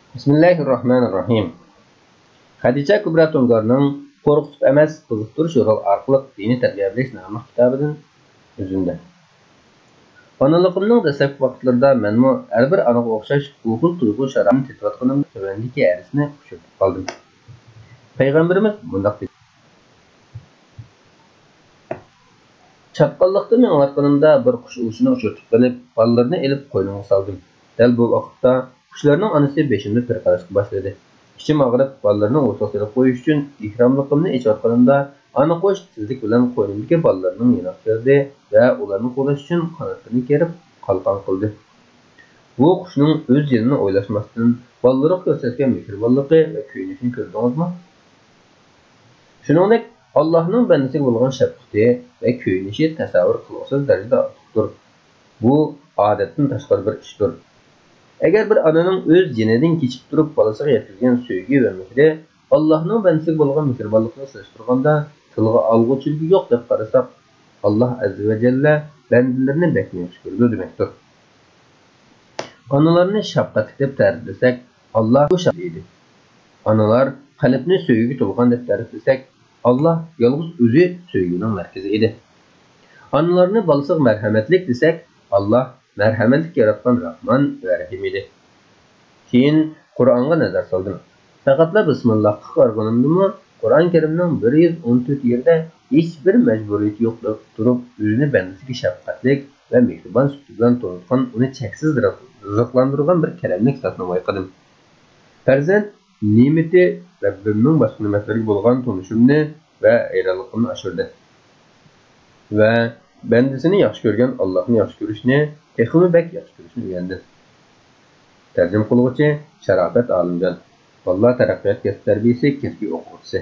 Bismillahirrahmanirrahim. Xadicha Kubra Tungarning qo'rqitib emas, qiziqtirish yo'li orqali diniy tarbiyalash nomli kitobidan o'zimda. Onaligimning dastlabki vaqtlarida menmo har bir onaga o'xshash bu xil tuyg'u sharoitni tetayotganim tuvandagi arisni uchirib qoldim. Payg'ambarimiz bunday dedi. Chaqqanlikda men aytganimda bir qush uvishini uchirtib qilib, bolalarni elib qo'ynimga soldim. Dal bu vaqtda qushlarning onasi beshimni pirqalashga boshladi. İçim ağrıp balalarını o'rtaga qo'yish uchun ihromligimni echayotganimda ana qush tezlik bilan qo'ynimdagi balalarning yanına keldi va ularni qo'llash uchun qanotlarini kerib qalqon qildi. Bu qushning o'z jinini o'ylashmasdan balalariga ko'rsatgan mehribonligi va kuyinishini ko'rdingizmi? Shuningdek, Allohning bandasiga bo'lgan shafqati va kuyinishi tasavvur qilasiz darajada ortiqdir. Bu odatdan tashqari bir ishdir. Eğer bir ananın öz cininden keçip durup balasıga yetkizgen söýgi ve mehri Allah'ın bandasiga bolgan mehribonlikni sırıştırganda tilga algıçılığı yok dep qarasak, Allah azze ve celle bandalarini bekme yaxshi görüdü demekdir. Analarını şafqat dep ta'riflasak, Allah bu şafqatlidir. Analar qalbni söýgi tolgan dep ta'riflasak, Allah yalğız özü söýgünün merkezi idi. Analarını balasıga merhametlik desek, Allah merhametlik yaratgan Rahman ve Rahim idi. Keyin Qur'onga nazar soldim. Faqatla bismillahga qaragandimmi, Qur'on Karimning 114 yerda hech bir majburiyati yo'q deb turib, o'zini bandasiga shafqatlik va mehribon suti bilan to'lqin, uni cheksiz rizqlantirgan bir karamlik kitobni o'qidim. Farzand ne'mati Rabbimning boshqa ne'matlariga bo'lgan tunishimni va hayronligimni oshirdi. Va bandasini yaxshi ko'rgan Allohni yaxshi ko'rishni, texmi bek yaxshi ko'rishni o'rgandi. Tercüme qiluvchi Sharofat Olimjon. Vallah taraqqiyot kasb tarbiyasi kasbiy o'quvchisi.